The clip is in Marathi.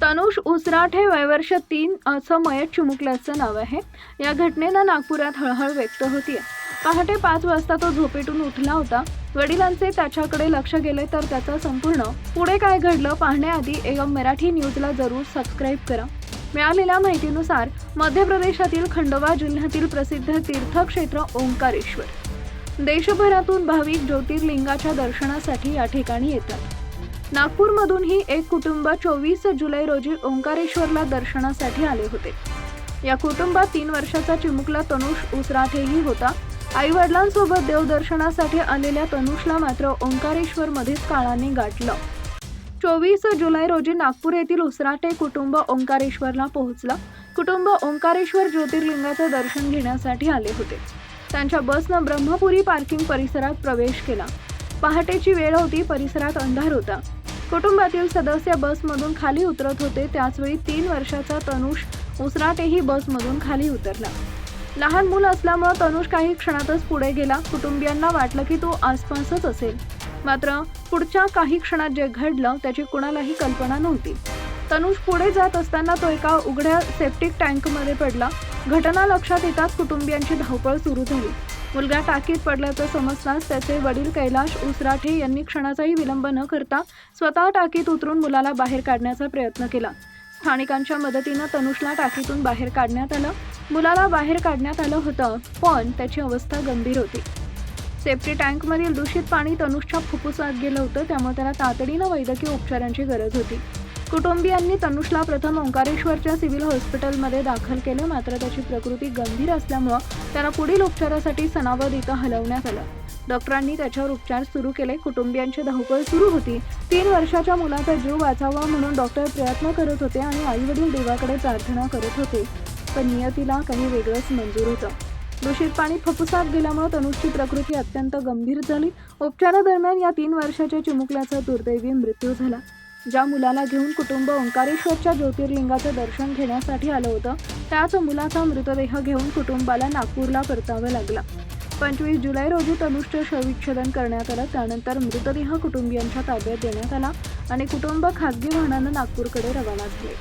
तनुष उसराठे वयवर्ष 3 असं मयत चिमुकल्याचं नाव आहे। या घटनेनं नागपुरात हळहळ व्यक्त होतीये। पहाटे 5 वाजता तो झोपेतून उठला होता। वडिलांचे त्याच्याकडे लक्ष गेले तर त्याचं संपूर्ण पुढे काय घडलं पाहण्याआधी एम मराठी न्यूजला जरूर सबस्क्राईब करा। मिळालेल्या माहितीनुसार मध्य प्रदेशातील खंडवा जिल्ह्यातील प्रसिद्ध तीर्थक्षेत्र ओंकारेश्वर देशभरातून भाविक ज्योतिर्लिंगाच्या दर्शनासाठी या ठिकाणी येतात। नागपूरमधूनही एक कुटुंब 24 जुलै रोजी ओंकारेश्वरला दर्शनासाठी आले होते। या कुटुंबात 3 वर्षाचा चिमुकला तनुष उसराठेही होता। आई वडिलांसोबत देवदर्शनासाठी आलेल्या तनुषला मात्र ओंकारेश्वरमध्येच काळाने गाठलं। 24 जुलै रोजी नागपूर येथील उसराटे कुटुंब ओंकारेश्वरला पोहोचलं। कुटुंब ओंकारेश्वर ज्योतिर्लिंगाचं दर्शन घेण्यासाठी आले होते। त्यांच्या बसनं ब्रह्मपुरी पार्किंग परिसरात प्रवेश केला। पहाटेची वेळ होती, परिसरात अंधार होता। कुटुंबातील सदस्य बसमधून खाली उतरत होते। त्याचवेळी 3 वर्षाचा तनुष उसराटेही बसमधून खाली उतरला। लहान मूल असल्यामुळे तनुष काही क्षणातच पुढे गेला। कुटुंबियांना वाटलं की तो आसपासच असेल, मात्र पुढच्या काही क्षणात जे घडलं त्याची कुणालाही कल्पना नव्हती। तनुष पुढे जात असताना तो एका उघड्या सेप्टिक टँकमध्ये पडला। घटना लक्षात येताच कुटुंबियांची धावपळ सुरू झाली। मुलगा टाकीत पडल्याचं समजताच त्याचे वडील कैलाश उसराठे यांनी क्षणाचाही विलंब न करता स्वतः टाकीत उतरून मुलाला बाहेर काढण्याचा प्रयत्न केला। स्थानिकांच्या मदतीनं तनुषला टाकीतून बाहेर काढण्यात आलं। मुलाला बाहेर काढण्यात आलं होतं, पण त्याची अवस्था गंभीर होती। सेफ्टी टँकमधील दूषित पाणी तनुषच्या फुफ्फुसात गेलं होतं, त्यामुळे त्याला तातडीनं वैद्यकीय उपचारांची गरज होती। कुटुंबियांनी तनुषला प्रथम ओंकारेश्वरच्या सिव्हिल हॉस्पिटलमध्ये दाखल केलं, मात्र त्याची प्रकृती गंभीर असल्यामुळे त्याला पुढील उपचारासाठी सनावद इथं हलवण्यात आलं। डॉक्टरांनी त्याच्यावर उपचार सुरू केले। कुटुंबियांची धावपळ सुरू होती। 3 वर्षाच्या मुलाचा जीव वाचावा म्हणून डॉक्टर प्रयत्न करत होते आणि आईवडील देवाकडे प्रार्थना करत होते, पण नियतीला काही वेगळंच मंजूर होतं। दूषित पाणी फुफ्फुसात गेल्यामुळे तनुषची प्रकृती अत्यंत गंभीर झाली। उपचारादरम्यान या 3 वर्षाच्या चिमुकल्याचा दुर्दैवी मृत्यू झाला। ज्या मुलाला घेऊन कुटुंब ओंकारेश्वरच्या ज्योतिर्लिंगाचं दर्शन घेण्यासाठी आलं होतं, त्याच मुलाचा मृतदेह घेऊन कुटुंबाला नागपूरला परतावं लागलं। 25 जुलै रोजी तनुषचं शवविच्छेदन करण्यात आलं। त्यानंतर मृतदेह कुटुंबियांच्या ताब्यात देण्यात आला आणि कुटुंब खासगी वाहनानं नागपूरकडे रवाना झाले।